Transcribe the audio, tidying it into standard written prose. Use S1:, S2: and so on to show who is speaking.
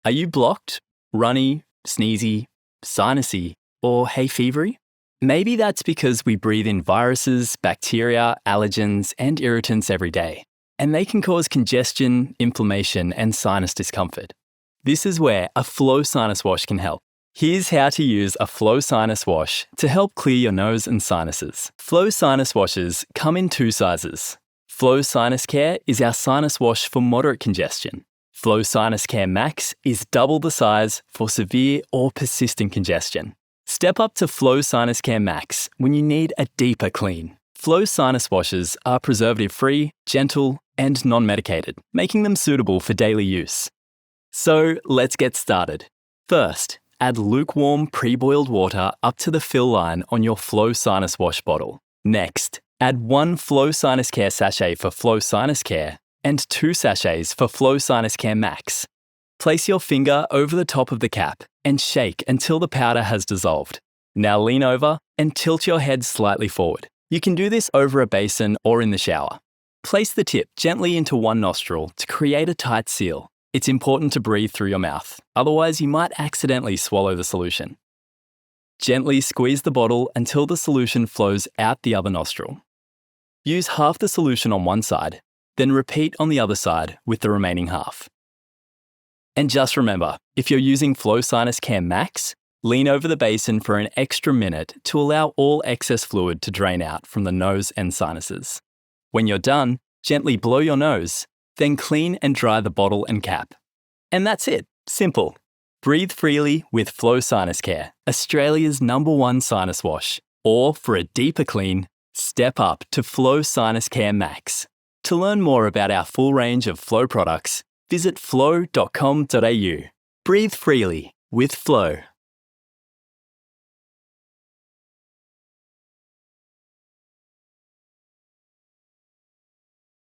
S1: Are you blocked, runny, sneezy, sinusy, or hay fevery? Maybe that's because we breathe in viruses, bacteria, allergens, and irritants every day, and they can cause congestion, inflammation, and sinus discomfort. This is where a FLO sinus wash can help. Here's how to use a FLO sinus wash to help clear your nose and sinuses. FLO sinus washes come in 2 sizes. FLO Sinus Care is our sinus wash for moderate congestion. FLO Sinus Care Max is double the size for severe or persistent congestion. Step up to FLO Sinus Care Max when you need a deeper clean. FLO sinus washes are preservative-free, gentle, and non-medicated, making them suitable for daily use. So let's get started. First, add lukewarm pre-boiled water up to the fill line on your FLO Sinus Wash bottle. Next, add 1 FLO Sinus Care sachet for FLO Sinus Care and 2 sachets for FLO Sinus Care Max. Place your finger over the top of the cap and shake until the powder has dissolved. Now lean over and tilt your head slightly forward. You can do this over a basin or in the shower. Place the tip gently into one nostril to create a tight seal. It's important to breathe through your mouth, otherwise you might accidentally swallow the solution. Gently squeeze the bottle until the solution flows out the other nostril. Use half the solution on one side, then repeat on the other side with the remaining half. And just remember, if you're using FLO Sinus Care Max, lean over the basin for an extra minute to allow all excess fluid to drain out from the nose and sinuses. When you're done, gently blow your nose, then clean and dry the bottle and cap. And that's it. Simple. Breathe freely with FLO Sinus Care, Australia's #1 sinus wash. Or for a deeper clean, step up to FLO Sinus Care Max. To learn more about our full range of FLO products, visit flo.com.au. Breathe freely with FLO.